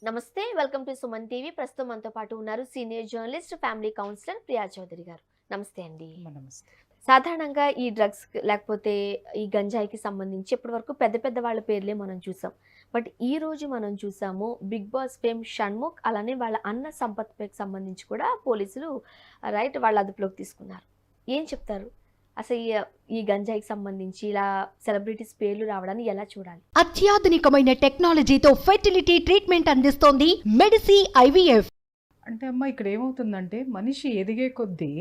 నమస్తే. Welcome to Suman TV. ప్రస్తుతం మనతో పాటు ఉన్నారు senior journalist, family counsellor Priya Chowdary గారు. నమస్తే అండి. నమస్తే. సాధారణంగా ఈ డ్రగ్స్ లేకపోతే ఈ గంజాయికి సంబంధించి ఇప్పటివరకు పెద్ద పెద్ద వాళ్ళ పేర్లే మనం చూసాం. బట్ ఈ రోజు మనం చూసాము బిగ్ బాస్ ఫేమ్ షణ్ముఖ్, అలానే వాళ్ళ అన్న సంపత్కి సంబంధించి కూడా పోలీసులు వాళ్ళ అదుపులోకి తీసుకున్నారు. ఏం చెప్తారు? అసలు ఈ గంజాయికి సంబంధించి ఇలా సెలబ్రిటీస్ పేర్లు రావడాన్ని ఎలా చూడాలి? అత్యాధునికమైన టెక్నాలజీతో ఫెర్టిలిటీ ట్రీట్మెంట్ అందిస్తోంది మెడిసి ఐవీఎఫ్. అంటే అమ్మ ఇక్కడ ఏమవుతుందంటే మనిషి ఎదిగే కొద్దీ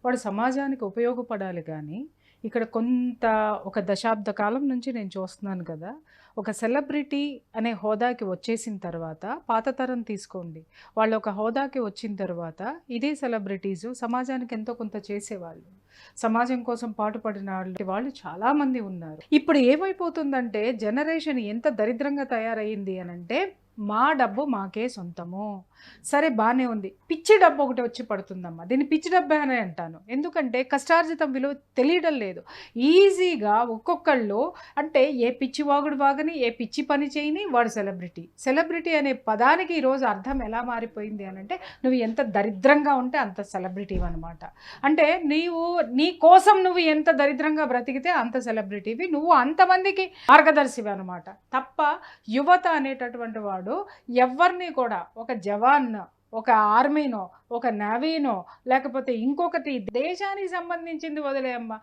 వాడు సమాజానికి ఉపయోగపడాలి కానీ ఇక్కడ కొంత ఒక దశాబ్ద కాలం నుంచి నేను చూస్తున్నాను కదా, ఒక సెలబ్రిటీ అనే హోదాకి వచ్చేసిన తర్వాత పాత తరం తీసుకోండి, వాళ్ళు ఒక హోదాకి వచ్చిన తర్వాత ఇదే సెలబ్రిటీసు సమాజానికి ఎంతో కొంత చేసేవాళ్ళు, సమాజం కోసం పాటుపడిన వాళ్ళు చాలామంది ఉన్నారు. ఇప్పుడు ఏమైపోతుందంటే జనరేషన్ ఎంత దరిద్రంగా తయారయ్యింది అనంటే మా డబ్బు మాకే సొంతము. సరే బాగానే ఉంది, పిచ్చి డబ్బు ఒకటి వచ్చి పడుతుందమ్మా. దీన్ని పిచ్చి డబ్బే అని అంటాను, ఎందుకంటే కష్టార్జితం విలువ తెలియడం లేదు. ఈజీగా ఒక్కొక్కళ్ళు అంటే ఏ పిచ్చి వాగుడు వాగని, ఏ పిచ్చి పని చేయని వాడు సెలబ్రిటీ. సెలబ్రిటీ అనే పదానికి ఈరోజు అర్థం ఎలా మారిపోయింది అని అంటే నువ్వు ఎంత దరిద్రంగా ఉంటే అంత సెలబ్రిటీ అనమాట. అంటే నీ కోసం నువ్వు ఎంత దరిద్రంగా బ్రతికితే అంత సెలబ్రిటీవి, నువ్వు అంతమందికి మార్గదర్శివి అనమాట. తప్ప యువత అనేటటువంటి వాడు ఎవరిని కూడా ఒక జవాన్, ఒక ఆర్మీనో, ఒక నేవీనో, లేకపోతే ఇంకొకటి దేశానికి సంబంధించింది వదిలేయమ్మా,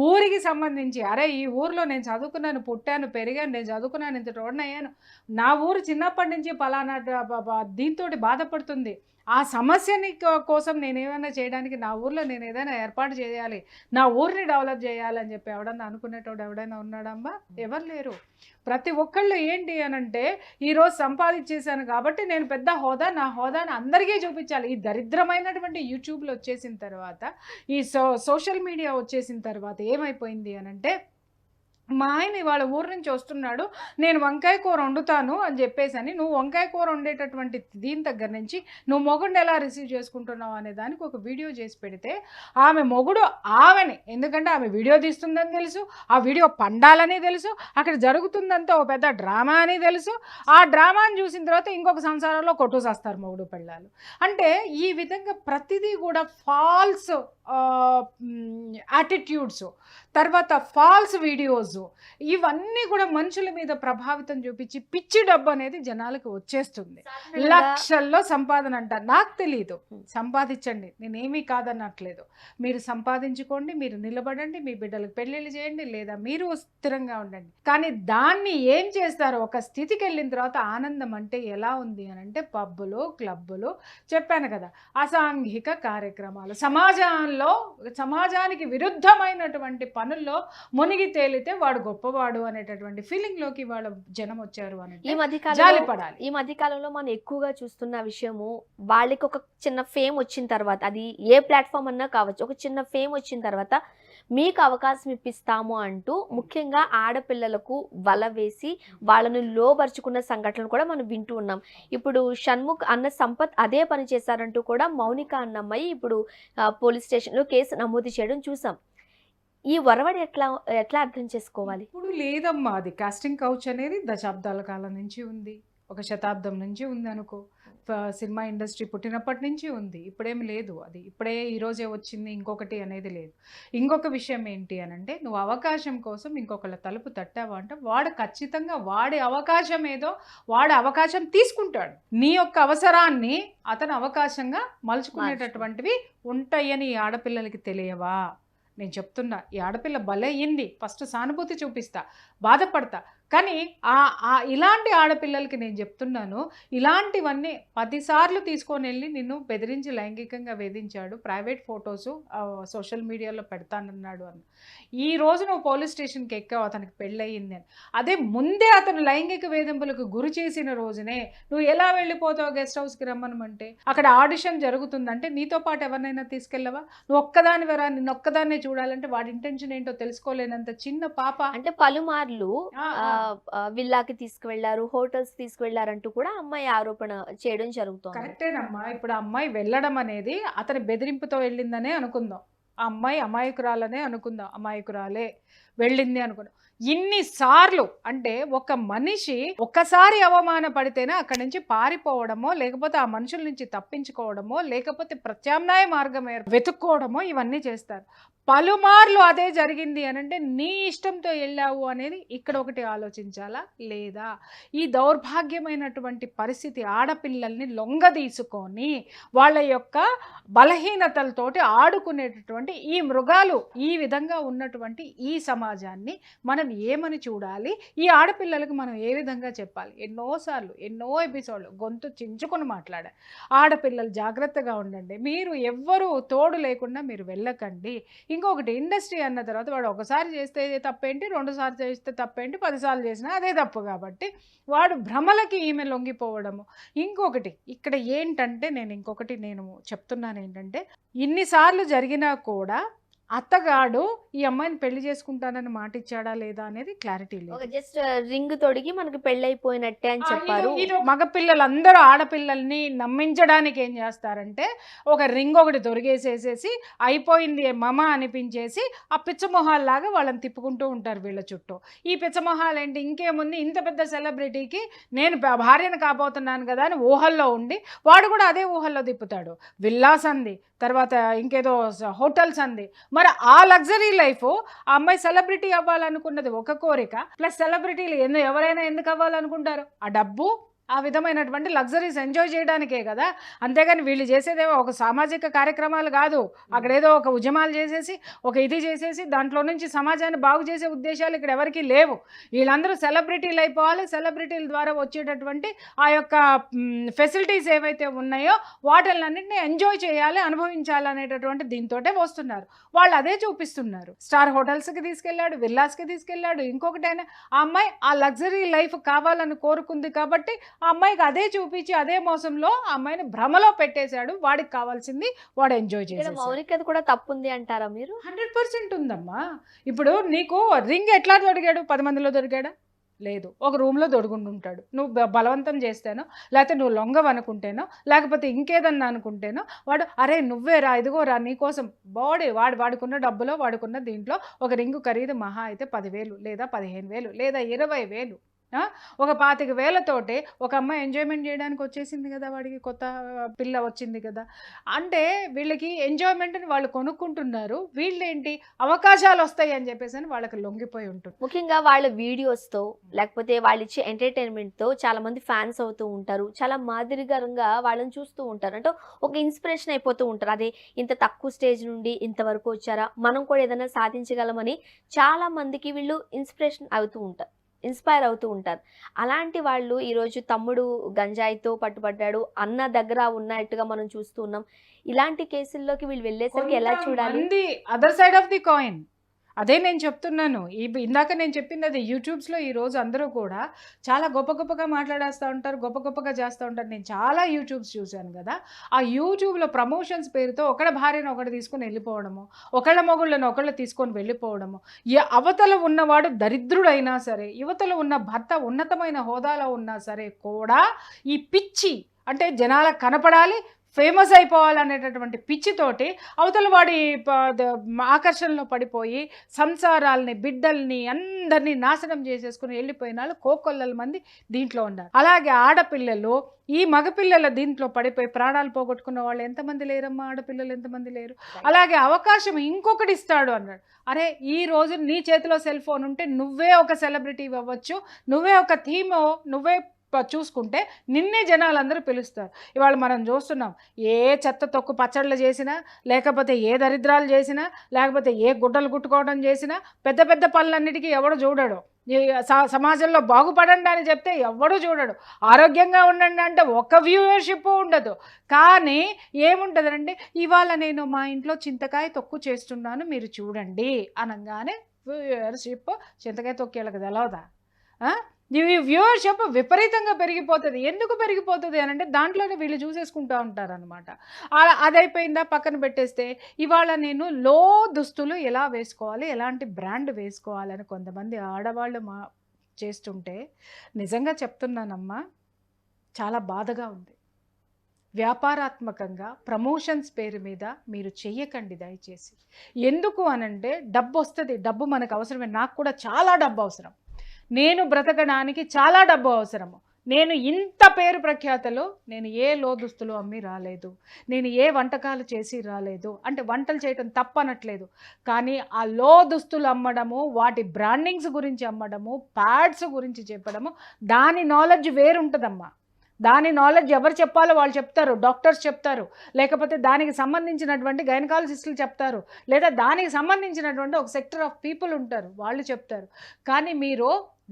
ఊరికి సంబంధించి అరే ఈ ఊరిలో నేను చదువుకున్నాను, పుట్టాను, పెరిగాను, నేను చదువుకున్నాను, ఇంత రోడ్నయ్యాను, నా ఊరు చిన్నప్పటి నుంచి పలానా దీంతో బాధపడుతుంది, ఆ సమస్యని కోసం నేను ఏమైనా చేయడానికి నా ఊర్లో నేను ఏదైనా ఏర్పాటు చేయాలి, నా ఊరిని డెవలప్ చేయాలని చెప్పి ఎవడన్నా అనుకునేటోడు ఎవడైనా ఉన్నాడమ్మా? ఎవరు లేరు. ప్రతి ఒక్కళ్ళు ఏంటి అనంటే ఈరోజు సంపాదించేశాను కాబట్టి నేను పెద్ద హోదా, నా హోదాను అందరికీ చూపించాలి. ఈ దరిద్రమైనటువంటి యూట్యూబ్లో వచ్చేసిన తర్వాత, ఈ సోషల్ మీడియా వచ్చేసిన తర్వాత ఏమైపోయింది అనంటే మా ఆయన ఇవాళ ఊరు నుంచి వస్తున్నాడు, నేను వంకాయ కూర వండుతాను అని చెప్పేసి నువ్వు వంకాయ కూర వండేటటువంటి దీని దగ్గర నుంచి నువ్వు మొగుడిని ఎలా రిసీవ్ చేసుకుంటున్నావు అనే దానికి ఒక వీడియో చేసి పెడితే ఆమె మొగుడు ఆమెని, ఎందుకంటే ఆమె వీడియో తీస్తుందని తెలుసు, ఆ వీడియో పండాలని తెలుసు, అక్కడ జరుగుతుందంతా ఒక పెద్ద డ్రామా అని తెలుసు, ఆ డ్రామాని చూసిన తర్వాత ఇంకొక సంసారంలో కొట్టుసేస్తారు మొగుడు పెళ్ళాలు. అంటే ఈ విధంగా ప్రతిదీ కూడా ఫాల్స్ యాటిట్యూడ్స్, తర్వాత ఫాల్స్ వీడియోస్, ఇవన్నీ కూడా మనుషుల మీద ప్రభావితం చూపించి పిచ్చి డబ్బు అనేది జనాలకు వచ్చేస్తుంది. లక్షల్లో సంపాదన అంటారు, నాకు తెలియదు, సంపాదించండి, నేనేమీ కాదనట్లేదు, మీరు సంపాదించుకోండి, మీరు నిలబడండి, మీ బిడ్డలకు పెళ్ళిళ్ళు చేయండి, లేదా మీరు స్థిరంగా ఉండండి. కానీ దాన్ని ఏం చేస్తారో ఒక స్థితికి వెళ్ళిన తర్వాత ఆనందం అంటే ఎలా ఉంది అని అంటే పబ్బులు, క్లబ్బులు, చెప్పాను కదా, అసాంఘిక కార్యక్రమాలు, సమాజానికి విరుద్ధమైనటువంటి పనుల్లో మునిగి తేలితే వాడు గొప్పవాడు అనేటటువంటి ఫీలింగ్లోకి వాళ్ళ జనం వచ్చారు అని జాలిపడాలి. ఈ మధ్యకాలంలో మనం ఎక్కువగా చూస్తున్న విషయము, వాళ్ళకి ఒక చిన్న ఫేమ్ వచ్చిన తర్వాత, అది ఏ ప్లాట్ఫామ్ అన్నా కావచ్చు, ఒక చిన్న ఫేమ్ వచ్చిన తర్వాత మీకు అవకాశం ఇప్పిస్తాము అంటూ ముఖ్యంగా ఆడపిల్లలకు వల వేసి వాళ్ళను లోబరుచుకున్న సంఘటనలు కూడా మనం వింటూ ఉన్నాం. ఇప్పుడు షణ్ముఖ్ అన్న సంపత్ అదే పని చేశారంటూ కూడా మౌనిక అన్న అమ్మాయి ఇప్పుడు పోలీస్ స్టేషన్లో కేసు నమోదు చేయడం చూసాం. ఈ వరవడి ఎట్లా అర్థం చేసుకోవాలి? ఇప్పుడు లేదమ్మా, అది కాస్టింగ్ కౌచ్ అనేది దశాబ్దాల కాలం నుంచి ఉంది, ఒక శతాబ్దం నుంచి ఉంది అనుకో, సినిమా ఇండస్ట్రీ పుట్టినప్పటి నుంచి ఉంది, ఇప్పుడేమి లేదు. అది ఇప్పుడే ఈరోజే వచ్చింది ఇంకొకటి అనేది లేదు. ఇంకొక విషయం ఏంటి అనంటే నువ్వు అవకాశం కోసం ఇంకొకళ్ళ తలుపు తట్టావు అంటే వాడు ఖచ్చితంగా వాడి అవకాశం ఏదో వాడి అవకాశం తీసుకుంటాడు. నీ యొక్క అవసరాన్ని అతను అవకాశంగా మలుచుకునేటటువంటివి ఉంటాయని ఈ ఆడపిల్లలకి తెలియవా? నేను చెప్తున్నా, ఈ ఆడపిల్ల భలే అయ్యింది, ఫస్ట్ సానుభూతి చూపిస్తా, బాధపడతా, కానీ ఇలాంటి ఆడపిల్లలకి నేను చెప్తున్నాను, ఇలాంటివన్నీ 10 సార్లు తీసుకొని వెళ్ళి నిన్ను బెదిరించి లైంగికంగా వేధించాడు, ప్రైవేట్ ఫొటోసు సోషల్ మీడియాలో పెడతానన్నాడు అని, ఈ రోజు నువ్వు పోలీస్ స్టేషన్కి ఎక్కావు, అతనికి పెళ్ళయింది అని, అదే ముందే అతను లైంగిక వేధింపులకు గురి చేసిన రోజునే నువ్వు ఎలా వెళ్ళిపోతావు గెస్ట్ హౌస్కి రమ్మనమంటే? అక్కడ ఆడిషన్ జరుగుతుందంటే నీతో పాటు ఎవరినైనా తీసుకెళ్ళవా? నువ్వు ఒక్కదాని వరా, నిన్నొక్కదాన్నే చూడాలంటే వాడి ఇంటెన్షన్ ఏంటో తెలుసుకోలేనంత చిన్న పాప. అంటే పలుమార్లు విల్లాకి తీసుకువెళ్లారు, హోటల్స్ తీసుకువెళ్లారంటూ కూడా అమ్మాయి ఆరోపణ చేయడం జరుగుతుంది. కరెక్టేనమ్మా. ఇప్పుడు ఆ అమ్మాయి వెళ్ళడం అనేది అతని బెదిరింపుతో వెళ్ళిందనే అనుకుందాం, ఆ అమ్మాయి అమాయకురాలనే అనుకుందాం, అమాయకురాలే వెళ్ళింది అనుకున్నాం. ఇన్నిసార్లు అంటే ఒక మనిషి ఒక్కసారి అవమానపడితేనే అక్కడి నుంచి పారిపోవడమో, లేకపోతే ఆ మనుషుల నుంచి తప్పించుకోవడమో, లేకపోతే ప్రత్యామ్నాయ మార్గం వెతుక్కోవడమో ఇవన్నీ చేస్తారు. పలుమార్లు అదే జరిగింది అని అంటే నీ ఇష్టంతో వెళ్ళావు అనేది ఇక్కడ ఒకటి ఆలోచించాలా లేదా? ఈ దౌర్భాగ్యమైనటువంటి పరిస్థితి ఆడపిల్లల్ని లొంగ తీసుకొని వాళ్ళ యొక్క బలహీనతలతోటి ఆడుకునేటటువంటి ఈ మృగాలు ఈ విధంగా ఉన్నటువంటి ఈ సమాజాన్ని మనం ఏమని చూడాలి? ఈ ఆడపిల్లలకు మనం ఏ విధంగా చెప్పాలి? ఎన్నోసార్లు ఎన్నో ఎపిసోడ్లు గొంతు చించుకొని మాట్లాడా. ఆడపిల్లలు జాగ్రత్తగా ఉండండి, మీరు ఎవ్వరూ తోడు లేకుండా మీరు వెళ్ళకండి. ఇంకొకటి, ఇండస్ట్రీ అన్న తర్వాత వాడు ఒకసారి చేస్తే తప్పేంటి, 2 సార్లు చేస్తే తప్పేంటి, 10 సార్లు చేసినా అదే తప్పు. కాబట్టి వాడు భ్రమలకి ఈమె లొంగిపోవడము. ఇంకొకటి ఇక్కడ ఏంటంటే నేను చెప్తున్నాను ఏంటంటే, ఇన్నిసార్లు జరిగినా కూడా అత్తగాడు ఈ అమ్మాయిని పెళ్లి చేసుకుంటానని మాట ఇచ్చాడా లేదా అనేది క్లారిటీ లేదు. ఒక జస్ట్ రింగ్ తొడిగి మనకి పెళ్ళైపోయినట్టే అని చెప్పారు. మగపిల్లలందరూ ఆడపిల్లల్ని నమ్మించడానికి ఏం చేస్తారంటే ఒక రింగ్ ఒకటి దొరికేసేసేసి అయిపోయింది మమ అనిపించేసి ఆ పిచ్చమొహాల్లాగా వాళ్ళని తిప్పుకుంటూ ఉంటారు వీళ్ళ చుట్టూ. ఈ పిచ్చమొహాలు ఏంటి, ఇంకేముంది, ఇంత పెద్ద సెలబ్రిటీకి నేను భార్యను కాబోతున్నాను కదా అని ఊహల్లో ఉండి వాడు కూడా అదే ఊహల్లో తిప్పుతాడు. విల్లాస్ అంది, తర్వాత ఇంకేదో హోటల్స్ అంది. మరి ఆ లగ్జరీ లైఫ్, ఆ అమ్మాయి సెలబ్రిటీ అవ్వాలనుకున్నది ఒక కోరిక, ప్లస్ సెలబ్రిటీలు ఎవరైనా ఎందుకు అవ్వాలనుకుంటారు? ఆ డబ్బు, ఆ విధమైనటువంటి లగ్జరీస్ ఎంజాయ్ చేయడానికే కదా. అంతేగాని వీళ్ళు చేసేదేమో ఒక సామాజిక కార్యక్రమాలు కాదు. అక్కడేదో ఒక ఉద్యమాలు చేసేసి ఒక ఇది చేసేసి దాంట్లో నుంచి సమాజాన్ని బాగు చేసే ఉద్దేశాలు ఇక్కడ ఎవరికీ లేవు. వీళ్ళందరూ సెలబ్రిటీలు అయిపోవాలి, సెలబ్రిటీల ద్వారా వచ్చేటటువంటి ఆ యొక్క ఫెసిలిటీస్ ఏవైతే ఉన్నాయో వాటిలన్నింటినీ ఎంజాయ్ చేయాలి, అనుభవించాలి అనేటటువంటి దీంతోటే వస్తున్నారు. వాళ్ళు అదే చూపిస్తున్నారు. స్టార్ హోటల్స్కి తీసుకెళ్ళాడు, విల్లాస్కి తీసుకెళ్ళాడు. ఇంకొకటైనా ఆ అమ్మాయి ఆ లగ్జరీ లైఫ్ కావాలని కోరుకుంది కాబట్టి ఆ అమ్మాయికి అదే చూపించి అదే మోసంలో ఆ అమ్మాయిని భ్రమలో పెట్టేశాడు. వాడికి కావాల్సింది వాడు ఎంజాయ్ చేశాడు. మౌనికది కూడా తప్పుంది అంటారా మీరు? 100% ఉందమ్మా. ఇప్పుడు నీకు రింగ్ ఎట్లా దొరికాడు? 10 మందిలో దొరికాడా? లేదు, ఒక రూమ్లో దొడుకుంటుంటాడు. నువ్వు బలవంతం చేస్తేనో, లేకపోతే నువ్వు లొంగవనుకుంటేనో, లేకపోతే ఇంకేదన్నా అనుకుంటేనో వాడు అరే నువ్వేరా, ఇదిగోరా నీకోసం వాడుకున్న డబ్బులో వాడుకున్న దీంట్లో ఒక రింగు ఖరీదు మహా అయితే 10,000 లేదా 15,000 లేదా 20,000. ఒక 25,000తోటి ఒక అమ్మాయి ఎంజాయ్మెంట్ చేయడానికి వచ్చేసింది కదా, వాడికి కొత్త పిల్ల వచ్చింది కదా. అంటే వీళ్ళకి ఎంజాయ్మెంట్ని వాళ్ళు కొనుక్కుంటున్నారు. వీళ్ళేంటి అవకాశాలు వస్తాయి అని చెప్పేసి అని వాళ్ళకి లొంగిపోయి ఉంటుంది. ముఖ్యంగా వాళ్ళ వీడియోస్తో లేకపోతే వాళ్ళు ఇచ్చే ఎంటర్టైన్మెంట్తో చాలా మంది ఫ్యాన్స్ అవుతూ ఉంటారు. చాలా మాదిరికరంగా వాళ్ళని చూస్తూ ఉంటారు. అంటే ఒక ఇన్స్పిరేషన్ అయిపోతూ ఉంటారు. అదే ఇంత తక్కువ స్టేజ్ నుండి ఇంతవరకు వచ్చారా, మనం కూడా ఏదైనా సాధించగలమని చాలా మందికి వీళ్ళు ఇన్స్పైర్ అవుతూ ఉంటారు. అలాంటి వాళ్ళు ఈరోజు తమ్ముడు గంజాయితో పట్టుబడ్డాడు, అన్న దగ్గర ఉన్నట్టుగా మనం చూస్తూ ఉన్నాం. ఇలాంటి కేసుల్లోకి వీళ్ళు వెళ్ళేసరికి ఎలా చూడాలి? Other side of the coin అదే నేను చెప్తున్నాను. ఇందాక నేను చెప్పింది అది. యూట్యూబ్స్లో ఈరోజు అందరూ కూడా చాలా గొప్పగా మాట్లాడేస్తూ ఉంటారు, గొప్పగా చేస్తూ ఉంటారు. నేను చాలా యూట్యూబ్స్ చూశాను కదా. ఆ యూట్యూబ్లో ప్రమోషన్స్ పేరుతో ఒకళ్ళ భార్యను ఒకటి తీసుకొని వెళ్ళిపోవడము, ఒకళ్ళ మొగుళ్ళను ఒకళ్ళు తీసుకొని వెళ్ళిపోవడము. అవతల ఉన్నవాడు దరిద్రుడైనా సరే, యువతలో ఉన్న భర్త ఉన్నతమైన హోదాలో ఉన్నా సరే కూడా ఈ పిచ్చి అంటే జనాలకు కనపడాలి, ఫేమస్ అయిపోవాలనేటటువంటి పిచ్చితోటి అవతల వాడి ఆకర్షణలో పడిపోయి సంసారాలని, బిడ్డల్ని అందరినీ నాశనం చేసేసుకుని వెళ్ళిపోయిన వాళ్ళు కోకొల్లల మంది దీంట్లో ఉన్నారు. అలాగే ఆడపిల్లలు, ఈ మగపిల్లల దీంట్లో పడిపోయి ప్రాణాలు పోగొట్టుకున్న వాళ్ళు ఎంతమంది లేరమ్మా? ఆడపిల్లలు ఎంతమంది లేరు? అలాగే అవకాశం ఇంకొకటి ఇస్తాడు అన్నాడు. అరే ఈ రోజు నీ చేతిలో సెల్ ఫోన్ ఉంటే నువ్వే ఒక సెలబ్రిటీ అవ్వచ్చు, నువ్వే ఒక థీమ్, నువ్వే చూసుకుంటే నిన్నే జనాలందరూ పిలుస్తారు. ఇవాళ మనం చూస్తున్నాం, ఏ చెత్త తొక్కు పచ్చళ్ళు చేసినా, లేకపోతే ఏ దరిద్రాలు చేసినా, లేకపోతే ఏ గుడ్డలు కుట్టుకోవడం చేసినా పెద్ద పనులన్నిటికీ ఎవడు చూడడు. సమాజంలో బాగుపడండి అని చెప్తే ఎవడు చూడడు. ఆరోగ్యంగా ఉండండి అంటే ఒక్క వ్యూవర్షిప్ ఉండదు. కానీ ఏముంటుందంటే ఇవాళ నేను మా ఇంట్లో చింతకాయ తొక్కు చేస్తున్నాను మీరు చూడండి అనగానే వ్యూవర్షిప్ చింతకాయ తొక్కేళ్ళకి తెలవదా? ఈ వ్యూవర్షిప్ విపరీతంగా పెరిగిపోతుంది. ఎందుకు పెరిగిపోతుంది అని అంటే దాంట్లోనే వీళ్ళు చూసేసుకుంటూ ఉంటారనమాట. అదైపోయిందా పక్కన పెట్టేస్తే ఇవాళ నేను లో దుస్తులు ఎలా వేసుకోవాలి, ఎలాంటి బ్రాండ్ వేసుకోవాలని కొంతమంది ఆడవాళ్ళు చేస్తుంటే నిజంగా చెప్తున్నానమ్మా, చాలా బాధగా ఉంది. వ్యాపారాత్మకంగా ప్రమోషన్స్ పేరు మీద మీరు చెయ్యకండి దయచేసి. ఎందుకు అనంటే డబ్బు వస్తుంది, డబ్బు మనకు అవసరమే. నాకు కూడా చాలా డబ్బు అవసరం, నేను బ్రతకడానికి చాలా డబ్బు అవసరము. నేను ఇంత పేరు ప్రఖ్యాతలో నేను ఏ లోదుస్తులు అమ్మి రాలేదు, నేను ఏ వంటకాలు చేసి రాలేదు. అంటే వంటలు చేయటం తప్పనట్లేదు, కానీ ఆ లోదుస్తులు అమ్మడము, వాటి బ్రాండింగ్స్ గురించి అమ్మడము, ప్యాడ్స్ గురించి చెప్పడము, దాని నాలెడ్జ్ వేరుంటుందమ్మా. దాని నాలెడ్జ్ ఎవరు చెప్పాలో వాళ్ళు చెప్తారు, డాక్టర్స్ చెప్తారు, లేకపోతే దానికి సంబంధించినటువంటి గైనకాలజిస్టులు చెప్తారు, లేదా దానికి సంబంధించినటువంటి ఒక సెక్టర్ ఆఫ్ పీపుల్ ఉంటారు, వాళ్ళు చెప్తారు. కానీ మీరు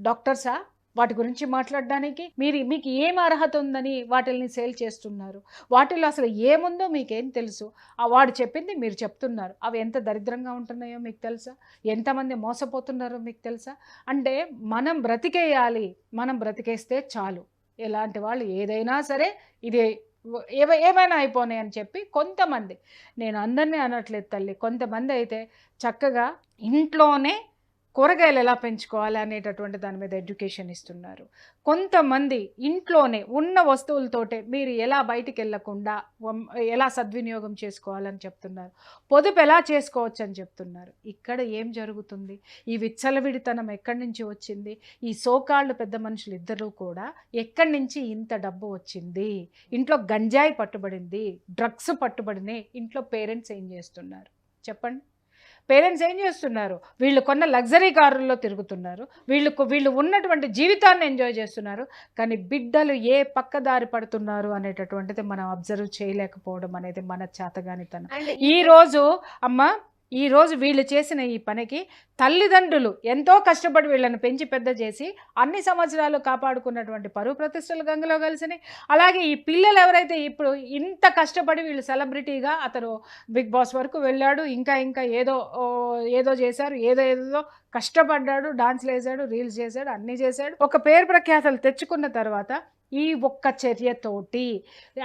డాక్టర్సా వాటి గురించి మాట్లాడడానికి? మీకు ఏం అర్హత ఉందని వాటిల్ని సేల్ చేస్తున్నారు? వాటిల్లో అసలు ఏముందో మీకేం తెలుసు? వాడు చెప్పింది మీరు చెప్తున్నారు. అవి ఎంత దరిద్రంగా ఉంటున్నాయో మీకు తెలుసా? ఎంతమంది మోసపోతున్నారో మీకు తెలుసా? అంటే మనం బ్రతికేయాలి, మనం బ్రతికేస్తే చాలు. ఎలాంటి వాళ్ళు ఏదైనా సరే ఇది ఏమైనా అయిపోనాయి అని చెప్పి కొంతమంది, నేను అందరినీ అనట్లేదు తల్లి, కొంతమంది అయితే చక్కగా ఇంట్లోనే కూరగాయలు ఎలా పెంచుకోవాలి అనేటటువంటి దాని మీద ఎడ్యుకేషన్ ఇస్తున్నారు. కొంతమంది ఇంట్లోనే ఉన్న వస్తువులతోటే మీరు ఎలా బయటికి వెళ్ళకుండా ఎలా సద్వినియోగం చేసుకోవాలని చెప్తున్నారు, పొదుపు ఎలా చేసుకోవచ్చు అని చెప్తున్నారు. ఇక్కడ ఏం జరుగుతుంది? ఈ విచ్చలవిడితనం ఎక్కడి నుంచి వచ్చింది? ఈ సోకాళ్ళు పెద్ద మనుషులు ఇద్దరు కూడా ఎక్కడి నుంచి ఇంత డబ్బు వచ్చింది? ఇంట్లో గంజాయి పట్టుబడింది, డ్రగ్స్ పట్టుబడినాయి, ఇంట్లో పేరెంట్స్ ఏం చేస్తున్నారు చెప్పండి? పేరెంట్స్ ఏం చేస్తున్నారు? వీళ్ళు కొన్న లగ్జరీ కారుల్లో తిరుగుతున్నారు, వీళ్ళు ఉన్నటువంటి జీవితాన్ని ఎంజాయ్ చేస్తున్నారు, కానీ బిడ్డలు ఏ పక్కదారి పడుతున్నారు అనేటటువంటిది మనం అబ్జర్వ్ చేయలేకపోవడం అనేది మన చేతగానితనం. ఈరోజు వీళ్ళు చేసిన ఈ పనికి తల్లిదండ్రులు ఎంతో కష్టపడి వీళ్ళని పెంచి పెద్ద చేసి అన్ని సంవత్సరాలు కాపాడుకున్నటువంటి పరువు ప్రతిష్టలు గంగలో కలిసినాయి. అలాగే ఈ పిల్లలు ఎవరైతే ఇప్పుడు ఇంత కష్టపడి వీళ్ళు సెలబ్రిటీగా, అతను బిగ్ బాస్ వరకు వెళ్ళాడు, ఇంకా ఏదో చేశారు, ఏదో కష్టపడ్డాడు, డాన్స్లు వేసాడు, రీల్స్ చేశాడు, అన్నీ చేశాడు, ఒక పేరు ప్రఖ్యాతలు తెచ్చుకున్న తర్వాత ఈ ఒక్క చర్యతోటి,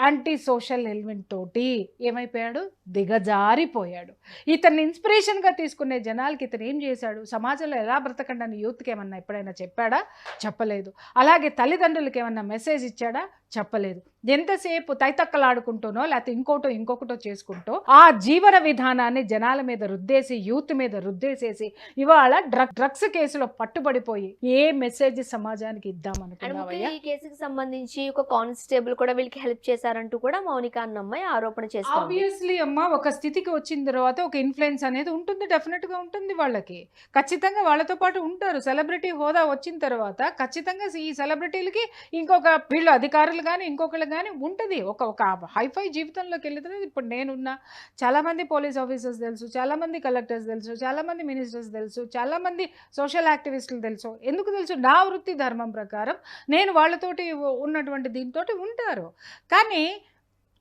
యాంటీ సోషల్ ఎలిమెంట్ తోటి ఏమైపోయాడు? దిగజారిపోయాడు. ఇతన్ని ఇన్స్పిరేషన్గా తీసుకునే జనాలకి ఇతను ఏం చేశాడు? సమాజంలో ఎలా బ్రతకండి అని యూత్కి ఏమన్నా ఎప్పుడైనా చెప్పాడా? చెప్పలేదు. అలాగే తల్లిదండ్రులకి ఏమన్నా మెసేజ్ ఇచ్చాడా? చెప్పలేదు. ఎంతసేపు తైతక్కలాడుకుంటూనో లేకపోతే ఇంకొకటో చేసుకుంటూ ఆ జీవన విధానాన్ని జనాల మీద రుద్దేసి, యూత్ మీద రుద్దేసేసి ఇవాళ డ్రగ్స్ కేసులో పట్టుబడిపోయి ఏ మెసేజ్ సమాజానికి ఇద్దామనుకున్నావయ్యా? ఈ కేసుకి సంబంధించి ఒక కానిస్టేబుల్ కూడా వీళ్ళకి హెల్ప్ చేశారంటూ కూడా మౌనిక అన్న అమ్మాయి ఆరోపణ చేస్తుంది. ఆబ్వియస్లీ అమ్మా, ఒక స్థితికి వచ్చిన తర్వాత ఒక ఇన్ఫ్లుయెన్స్ అనేది ఉంటుంది, డెఫినెట్ గా ఉంటుంది. వాళ్ళకి ఖచ్చితంగా వాళ్ళతో పాటు ఉంటారు. సెలబ్రిటీ హోదా వచ్చిన తర్వాత ఖచ్చితంగా ఈ సెలబ్రిటీలకి ఇంకొక వీళ్ళు అధికారులు కానీ ఇంకొకళ్ళు కానీ ఉంటుంది. ఒక హైఫై జీవితంలోకి వెళ్తే ఇప్పుడు నేనున్నా, చాలామంది పోలీస్ ఆఫీసర్స్ తెలుసు, చాలామంది కలెక్టర్స్ తెలుసు, చాలామంది మినిస్టర్స్ తెలుసు, చాలామంది సోషల్ యాక్టివిస్టులు తెలుసు. ఎందుకు తెలుసు? నా వృత్తి ధర్మం ప్రకారం నేను వాళ్ళతోటి ఉన్నటువంటి దీంతో ఉంటారు. కానీ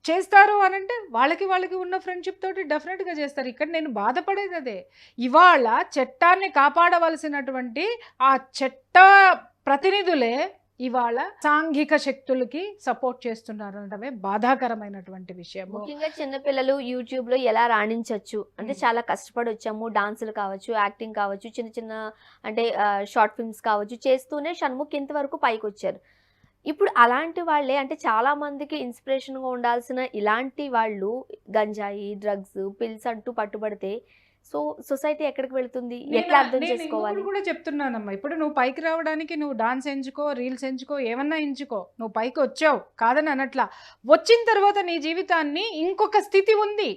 చేస్తారు అనంటే వాళ్ళకి ఉన్న ఫ్రెండ్షిప్ తోటి డెఫినెట్గా చేస్తారు. ఇక్కడ నేను బాధపడేది అదే. ఇవాళ చట్టాన్ని కాపాడవలసినటువంటి ఆ చట్ట ప్రతినిధులే ఇవాళ సాంఘిక శక్తులకి సపోర్ట్ చేస్తున్నారు అనడమే బాధాకరమైనటువంటి విషయం. ముఖ్యంగా చిన్నపిల్లలు యూట్యూబ్ లో ఎలా రాణించవచ్చు అంటే చాలా కష్టపడి వచ్చాము, డాన్సులు కావచ్చు, యాక్టింగ్ కావచ్చు, చిన్న అంటే షార్ట్ ఫిల్మ్స్ కావచ్చు చేస్తూనే షణ్ముఖ్ ఇంతవరకు పైకి వచ్చారు. ఇప్పుడు అలాంటి వాళ్ళే అంటే చాలా మందికి ఇన్స్పిరేషన్గా ఉండాల్సిన ఇలాంటి వాళ్ళు గంజాయి, డ్రగ్స్, పిల్స్ అంటూ పట్టుబడితే సో సొసైటీ ఎక్కడికి వెళ్తుంది? ఎట్లా అర్థం చేసుకోవాలి? కూడా చెప్తున్నానమ్మా, ఇప్పుడు నువ్వు పైకి రావడానికి నువ్వు డాన్స్ ఎంచుకో, రీల్స్ ఎంచుకో, ఏమన్నా ఎంచుకో, నువ్వు పైకి వచ్చావు కాదని అనట్లా. వచ్చిన తర్వాత నీ జీవితాన్ని ఇంకొక స్థితి ఉంది.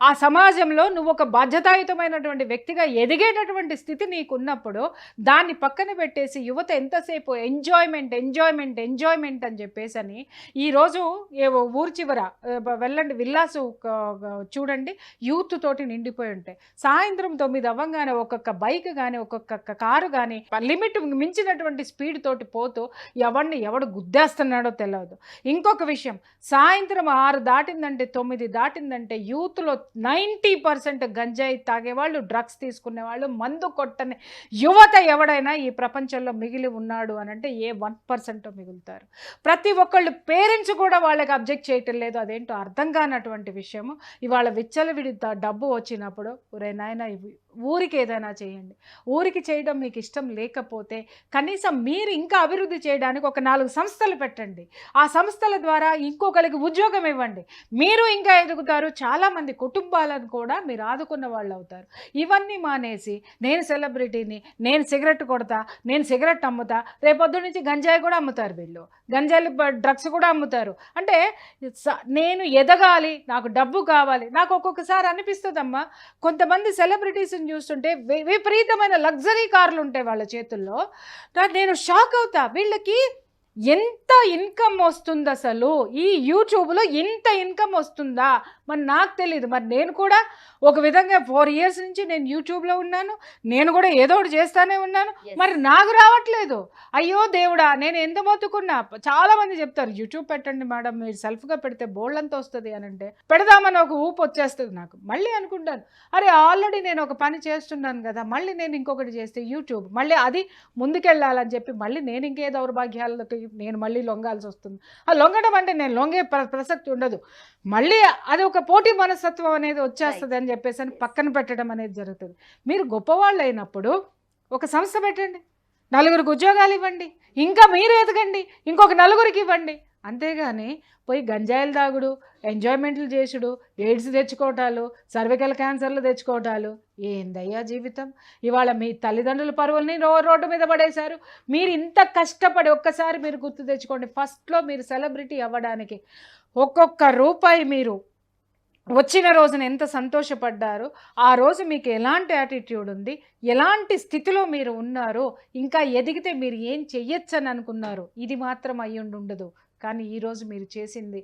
ఆ సమాజంలో నువ్వు ఒక బాధ్యతాయుతమైనటువంటి వ్యక్తిగా ఎదిగేటటువంటి స్థితి నీకున్నప్పుడు దాన్ని పక్కన పెట్టేసి యువత ఎంతసేపు ఎంజాయ్మెంట్ అని చెప్పేసి అని ఈరోజు ఊరు చివర వెళ్ళండి, విల్లాసు చూడండి, యూత్ తోటి నిండిపోయి ఉంటాయి. సాయంత్రం 9 అవ్వగానే ఒక్కొక్క బైక్ కానీ ఒక్కొక్క కారు కానీ లిమిట్ మించినటువంటి స్పీడ్ తోటి పోతూ ఎవడు గుద్దేస్తున్నాడో తెలియదు. ఇంకొక విషయం, సాయంత్రం 6 దాటిందంటే 9 దాటిందంటే యూత్లో 90% గంజాయి తాగేవాళ్ళు, డ్రగ్స్ తీసుకునేవాళ్ళు, మందు కొట్టని యువత ఎవడైనా ఈ ప్రపంచంలో మిగిలి ఉన్నాడు అని అంటే ఏ 1% మిగులుతారు. ప్రతి ఒక్కళ్ళు పేరెంట్స్ కూడా వాళ్ళకి అబ్జెక్ట్ చేయటం లేదు. అదేంటో అర్థం కానటువంటి విషయము. ఇవాళ విచ్చలవిడి డబ్బు వచ్చినప్పుడు నాయన ఊరికి ఏదైనా చేయండి. ఊరికి చేయడం మీకు ఇష్టం లేకపోతే కనీసం మీరు ఇంకా అభివృద్ధి చేయడానికి ఒక 4 సంస్థలు పెట్టండి. ఆ సంస్థల ద్వారా ఇంకొకరికి ఉద్యోగం ఇవ్వండి. మీరు ఇంకా ఎదుగుతారు. చాలామంది కుటుంబాలను కూడా మీరు ఆదుకున్న వాళ్ళు అవుతారు. ఇవన్నీ మానేసి నేను సెలబ్రిటీని, నేను సిగరెట్ కొడతా, నేను సిగరెట్ అమ్ముతా, రేపొద్దు నుంచి గంజాయి కూడా అమ్ముతారు వీళ్ళు, గంజాయి డ్రగ్స్ కూడా అమ్ముతారు. అంటే నేను ఎదగాలి, నాకు డబ్బు కావాలి. నాకు ఒక్కొక్కసారి అనిపిస్తుందమ్మా, కొంతమంది సెలబ్రిటీస్ని చూస్తుంటే విపరీతమైన లగ్జరీ కార్లు ఉంటాయి వాళ్ళ చేతుల్లో. నేను షాక్ అవుతా, వీళ్ళకి ఎంత ఇన్కమ్ వస్తుంది అసలు, ఈ యూట్యూబ్లో ఇంత ఇన్కమ్ వస్తుందా? మరి నాకు తెలియదు. మరి నేను కూడా ఒక విధంగా 4 years నుంచి నేను యూట్యూబ్లో ఉన్నాను, నేను కూడా ఏదో ఒకటి చేస్తానే ఉన్నాను, మరి నాకు రావట్లేదు. అయ్యో దేవుడా, నేను ఎంత మొత్తుకున్నా. చాలామంది చెప్తారు యూట్యూబ్ పెట్టండి మేడం, మీరు సెల్ఫ్గా పెడితే బోల్డ్ వస్తుంది అని. అంటే పెడదామని ఒక ఊపు వచ్చేస్తుంది నాకు. మళ్ళీ అనుకుంటాను, అరే ఆల్రెడీ నేను ఒక పని చేస్తున్నాను కదా, మళ్ళీ నేను ఇంకొకటి చేస్తే యూట్యూబ్ మళ్ళీ అది ముందుకెళ్ళాలని చెప్పి మళ్ళీ నేను ఇంకే దౌర్భాగ్యాలకి నేను మళ్ళీ లొంగాల్సి వస్తుంది. ఆ లొంగడం అంటే నేను లొంగే ప్రసక్తి ఉండదు. మళ్ళీ అది ఒక పోటీ మనస్తత్వం అనేది వచ్చేస్తుంది అని చెప్పేసి అని పక్కన పెట్టడం అనేది జరుగుతుంది. మీరు గొప్పవాళ్ళు అయినప్పుడు ఒక సంస్థ పెట్టండి, 4 ఉద్యోగాలు ఇవ్వండి, ఇంకా మీరు ఎదగండి, ఇంకొక 4 ఇవ్వండి. అంతేగాని పోయి గంజాయిలు తాగుడు, ఎంజాయ్మెంట్లు చేసుడు, ఎయిడ్స్ తెచ్చుకోవటాలు, సర్వికల్ క్యాన్సర్లు తెచ్చుకోవటాలు, ఏందయ్యా జీవితం? ఇవాళ మీ తల్లిదండ్రుల పరువుల్ని రోడ్డు మీద పడేశారు. మీరు ఇంత కష్టపడి ఒక్కసారి మీరు గుర్తు తెచ్చుకోండి, ఫస్ట్లో మీరు సెలబ్రిటీ అవ్వడానికి ఒక్కొక్క రూపాయి మీరు వచ్చిన రోజున ఎంత సంతోషపడ్డారు, ఆ రోజు మీకు ఎలాంటి యాటిట్యూడ్ ఉంది, ఎలాంటి స్థితిలో మీరు ఉన్నారు, ఇంకా ఎదిగితే మీరు ఏం చెయ్యొచ్చని అనుకున్నారు, ఇది మాత్రం అయ్యుండదు. కానీ ఈరోజు మీరు చేసింది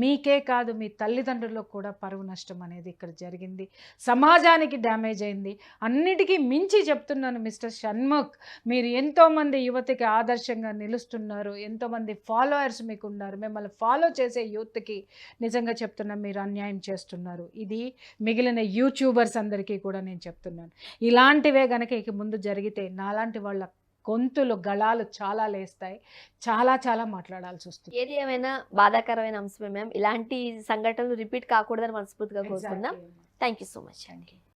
మీకే కాదు, మీ తల్లిదండ్రులకు కూడా పరువు నష్టం అనేది ఇక్కడ జరిగింది, సమాజానికి డ్యామేజ్ అయింది. అన్నిటికీ మించి చెప్తున్నాను మిస్టర్ షణ్ముఖ్, మీరు ఎంతోమంది యువతకి ఆదర్శంగా నిలుస్తున్నారు, ఎంతోమంది ఫాలోవర్స్ మీకు ఉన్నారు. మిమ్మల్ని ఫాలో చేసే యూత్కి నిజంగా చెప్తున్నా, మీరు అన్యాయం చేస్తున్నారు. ఇది మిగిలిన యూట్యూబర్స్ అందరికీ కూడా నేను చెప్తున్నాను. ఇలాంటివే కనుక ఇక ముందు జరిగితే నాలాంటి వాళ్ళ గొంతులు గళాలు చాలా లేస్తాయి, చాలా మాట్లాడాల్సి వస్తుంది. ఏది ఏమైనా బాధాకరమైన అంశమే మ్యామ్. ఇలాంటి సంఘటనలు రిపీట్ కాకూడదని మనస్ఫూర్తిగా కోరుకుందాం. థ్యాంక్ యూ సో మచ్ అండి.